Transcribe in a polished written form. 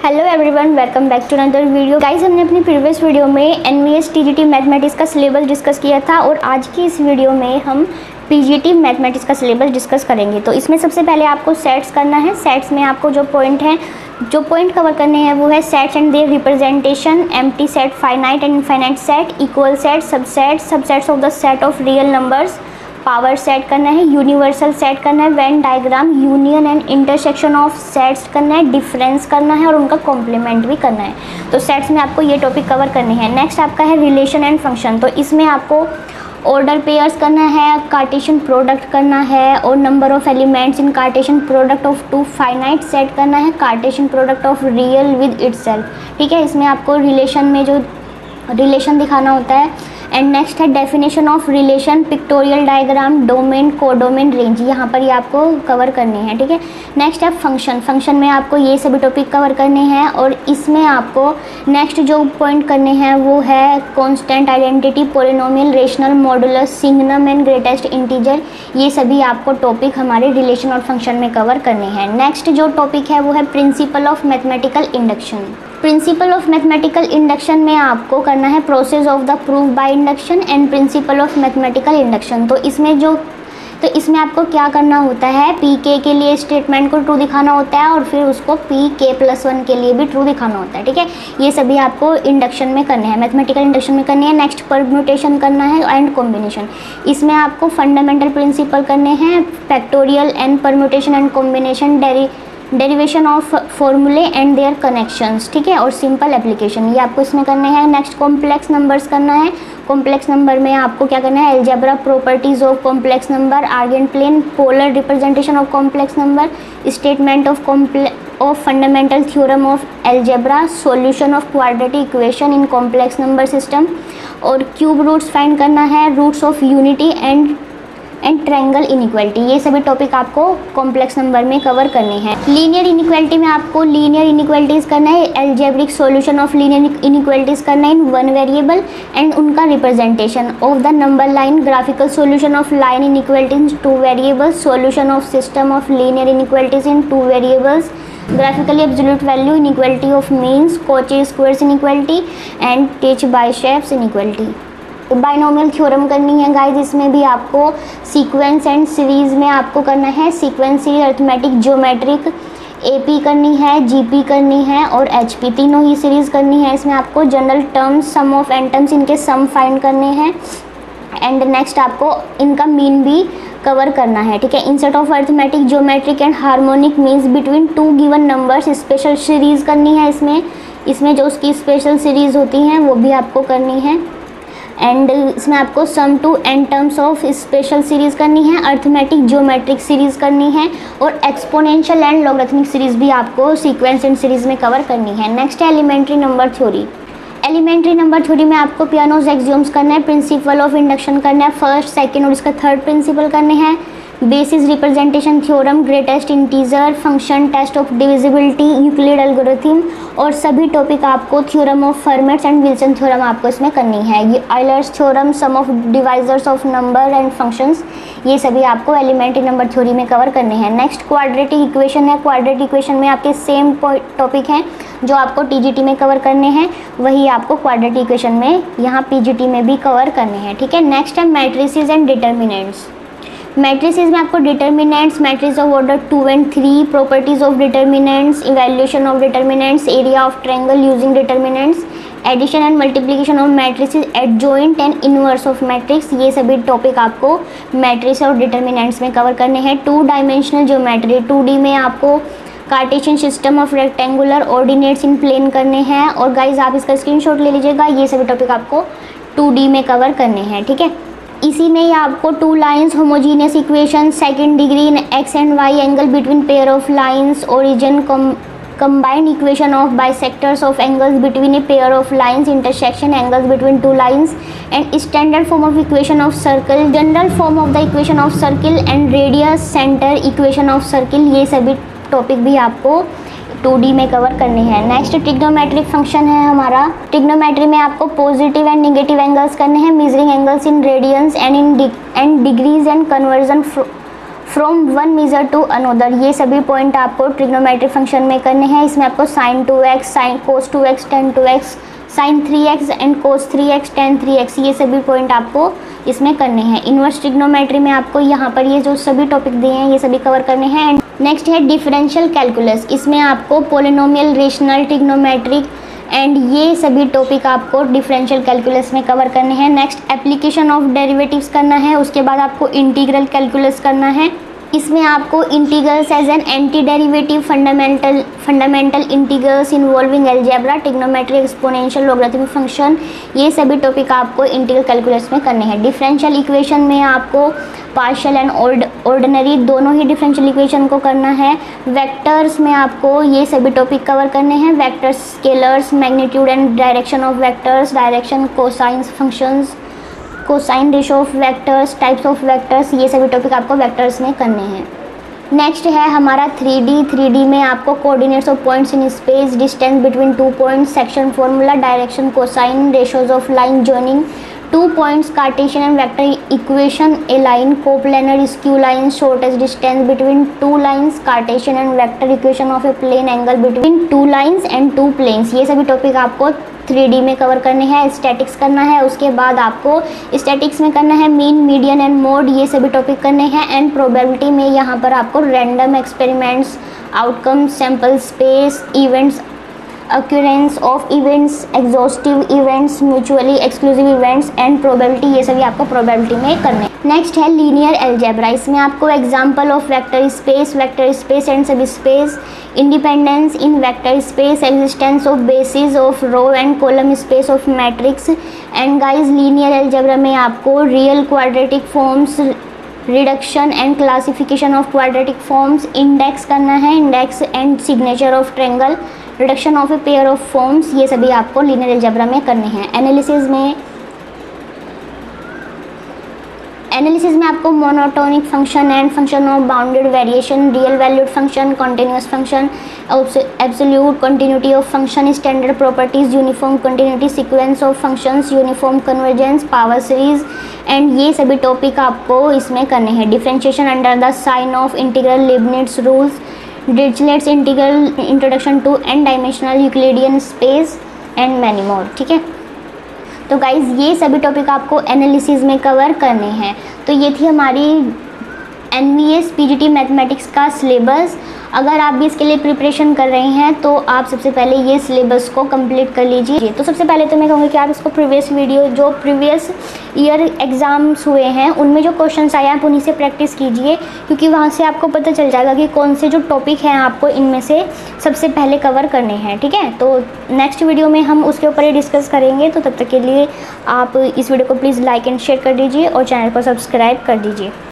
Hello everyone, welcome back to another video. Guys, हमने अपनी previous video में NVS TGT mathematics का syllabus discuss किया था और आज की इस वीडियो में हम पीजीटी मैथमेटिक्स का सिलेबस डिस्कस करेंगे। तो इसमें सबसे पहले आपको सेट्स करना है। सेट्स में आपको जो पॉइंट कवर करने हैं वो है sets and their representation, empty set, finite and infinite set, equal set, subsets of the set of real numbers, power set करना है, यूनिवर्सल सेट करना है, Venn diagram, union and intersection of sets करना है, डिफरेंस करना है और उनका कॉम्प्लीमेंट भी करना है। तो सेट्स में आपको ये टॉपिक कवर करने हैं। नेक्स्ट आपका है रिलेशन एंड फंक्शन। तो इसमें आपको ऑर्डर पेयर्स करना है, कार्टेशियन प्रोडक्ट करना है और number of elements in Cartesian product of two finite set करना है, Cartesian product of real with itself. ठीक है, इसमें आपको रिलेशन में जो रिलेशन दिखाना होता है। एंड नेक्स्ट है definition of relation, pictorial diagram, domain, codomain, range, यहाँ पर ये आपको कवर करने हैं। ठीक है, नेक्स्ट है फंक्शन में आपको ये सभी टॉपिक कवर करने हैं और इसमें आपको नेक्स्ट जो पॉइंट करने हैं वो है constant, identity, polynomial, rational, modulus, signum and greatest integer. ये सभी आपको टॉपिक हमारे रिलेशन और फंक्शन में कवर करने हैं। नेक्स्ट जो टॉपिक है वो है principle of mathematical induction. Principle of mathematical induction में आपको करना है process of the proof by induction and principle of mathematical induction. तो इसमें आपको क्या करना होता है, पी के लिए स्टेटमेंट को ट्रू दिखाना होता है और फिर उसको पी के प्लस 1 के लिए भी ट्रू दिखाना होता है। ठीक है, ये सभी आपको इंडक्शन में करने हैं, मैथमेटिकल इंडक्शन में करने हैं। नेक्स्ट परम्यूटेशन करना है एंड कॉम्बिनेशन। इसमें आपको फंडामेंटल प्रिंसिपल करने हैं, factorial and permutation and combination, derivation of फॉर्मूले एंड देयर कनेक्शंस। ठीक है, और सिंपल एप्लीकेशन, ये आपको इसमें करने हैं। नेक्स्ट कॉम्प्लेक्स नंबर्स करना है। कॉम्प्लेक्स नंबर में आपको क्या करना है, algebra, properties of complex number, Argand plane, polar representation of complex number, statement of fundamental theorem of algebra, solution of quadratic equation in complex number system और cube roots find करना है, roots of unity and triangle inequality. ये सभी topic आपको complex number में cover करने हैं। Linear inequality में आपको लीनियर इनइक्वालिटीज़ करना है, algebraic solution of linear inequalities करना है इन वन वेरिएबल एंड उनका representation of the number line, graphical solution of line inequalities in two variables, solution of system of linear inequalities in two variables, graphically absolute value inequality of means, Cauchy squares inequality and Chebyshev's inequality. Binomial theorem करनी है guys. इसमें भी आपको sequence and series में आपको करना है, sequence series, arithmetic, geometric, AP करनी है, जीपी करनी है और एचपी, तीनों ही सीरीज़ करनी है। इसमें आपको general terms, sum of n terms, इनके सम फाइंड करने हैं एंड नेक्स्ट आपको इनका मीन भी कवर करना है। ठीक है, insert of arithmetic, geometric and harmonic means between two given numbers, special series करनी है। इसमें जो उसकी स्पेशल सीरीज़ होती हैं वो भी आपको करनी है एंड इसमें आपको sum to n terms of special series करनी है, अरिथमेटिक, ज्योमेट्रिक सीरीज़ करनी है और एक्सपोनेंशियल एंड लॉगरिथमिक सीरीज़ भी आपको सीक्वेंस एंड सीरीज़ में कवर करनी है। नेक्स्ट है elementary number theory. Elementary number theory में आपको पियानोज एक्सियोम्स करना है, प्रिंसिपल ऑफ इंडक्शन करना है, फर्स्ट, सेकेंड और इसका थर्ड प्रिंसिपल करने हैं, basis representation theorem, greatest integer, function, test of divisibility, Euclid algorithm और सभी टॉपिक आपको theorem of Fermat's and Wilson theorem आपको इसमें करनी है। ये Euler's theorem, sum of divisors of number and functions, ये सभी आपको एलिमेंट्री नंबर थ्योरी में कवर करने हैं। नेक्स्ट क्वाड्रेटिक इक्वेशन है। क्वाड्रेटिक इक्वेशन में आपके सेम टॉपिक हैं जो आपको टीजीटी में कवर करने हैं, वही आपको क्वाड्रेटिक इक्वेशन में यहाँ पीजीटी में भी कवर करने हैं। ठीक है, नेक्स्ट है मैट्रिसेस एंड डिटर्मिनेंट्स। मैट्रिसेस में आपको determinants, matrix of order 2 and 3, properties of determinants, evaluation of determinants, area of triangle using determinants, addition and multiplication of matrices, adjoint and inverse of matrix, ये सभी topic आपको matrix और determinants में cover करने हैं। 2 dimensional geometry, 2D में आपको Cartesian system of rectangular ordinates in plane करने हैं और गाइज आप इसका स्क्रीनशॉट ले लीजिएगा, ये सभी टॉपिक आपको 2D में कवर करने हैं। ठीक है, इसी में ही आपको 2 lines, homogeneous equation, second degree in x and y, angle between pair of lines, origin, combined equation of bisectors of angles between a pair of lines, intersection angles between 2 lines and standard form of equation of circle, general form of the equation of circle and radius, center equation of circle, ये सभी topic भी आपको 2D में cover करने हैं। Next trigonometric function है हमारा। Trigonometry में आपको पॉजिटिव एंड नेगेटिव एंगल्स करने हैं, measuring angles in radians and degrees and conversion from one measure to another, ये सभी पॉइंट आपको ट्रिग्नोमेट्रिक फंक्शन में करने हैं। इसमें आपको sin 2x, sin cos 2x, tan 2x, sin 3x and cos 3x, tan 3x, ये सभी पॉइंट आपको इसमें करने हैं। इन्वर्स ट्रिग्नोमेट्री में आपको यहाँ पर ये जो सभी टॉपिक दिए हैं ये सभी कवर करने हैं। एंड नेक्स्ट है डिफरेंशियल कैलकुलस, इसमें आपको पोलिनोमियल, रेशनल, ट्रिग्नोमेट्रिक एंड ये सभी टॉपिक आपको डिफरेंशियल कैलकुलस में कवर करने हैं। नेक्स्ट एप्लीकेशन ऑफ डेरिवेटिव्स करना है, उसके बाद आपको इंटीग्रल कैलकुलस करना है। इसमें आपको integrals as an anti derivative, fundamental integrals involving algebra, trigonometry, exponential, logarithmic function, ये सभी टॉपिक आपको इंटीग्रल कैलकुलस में करने हैं। डिफरेंशियल इक्वेशन में आपको पार्शियल एंड ऑर्डिनरी दोनों ही डिफरेंशियल इक्वेशन को करना है। वेक्टर्स में आपको ये सभी टॉपिक कवर करने हैं, vectors, scalars, magnitude and direction of vectors, direction, cosines functions, cosine ratio of vectors, types of vectors, ये सभी टॉपिक आपको वेक्टर्स में करने हैं। नेक्स्ट है हमारा 3D में आपको coordinates of points in space, distance between two points, section formula, direction, cosine ratios of line joining two points, Cartesian and vector equation, a line, coplanar skew line, shortest distance between two lines, Cartesian and vector equation of a plane angle between two lines and two planes, ये सभी topic आपको 3D में cover करने हैं। Statics करना है, उसके बाद आपको स्टैटिक्स में करना है मीन, मीडियन एंड मोड, ये सभी टॉपिक करने हैं। एंड प्रोबेबिलिटी में यहाँ पर आपको random experiments, outcome, sample space, events, occurrence of events, exhaustive events, mutually exclusive events and probability, ये सभी आपको प्रोबेबिलिटी में करने हैं। नेक्स्ट है लीनियर अलजेब्रा, इसमें आपको example of vector space and subspace, independence in vector space, existence of basis of row and column space of matrix. And guys linear algebra में आपको real quadratic forms, reduction and classification of quadratic forms, index करना है, index and signature of triangle, reduction of a pair of forms, ये सभी आपको linear algebra में करने हैं। एनालिसिस में आपको monotonic function and function of bounded variation, real valued function, continuous function, absolute continuity of function, standard properties, uniform continuity, sequence of functions, uniform convergence, power series and ये सभी topic आपको इसमें करने हैं। Differentiation under the sign of integral, Leibniz rules, Dirichlet's integral, introduction to n dimensional Euclidean space and many more. ठीक है, तो guys ये सभी टॉपिक आपको एनालिसिस में कवर करने हैं। तो ये थी हमारी NVS PGT मैथमेटिक्स का सिलेबस। अगर आप भी इसके लिए प्रिपरेशन कर रहे हैं तो आप सबसे पहले ये सिलेबस को कंप्लीट कर लीजिए। तो सबसे पहले तो मैं कहूँगी कि आप इसको प्रीवियस ईयर एग्ज़ाम्स हुए हैं उनमें जो क्वेश्चंस आए आप उन्हीं से प्रैक्टिस कीजिए, क्योंकि वहाँ से आपको पता चल जाएगा कि कौन से जो टॉपिक हैं आपको इनमें से सबसे पहले कवर करने हैं। ठीक है, तो नेक्स्ट वीडियो में हम उसके ऊपर ही डिस्कस करेंगे। तो तब तक के लिए आप इस वीडियो को प्लीज़ लाइक एंड शेयर कर दीजिए और चैनल को सब्सक्राइब कर दीजिए।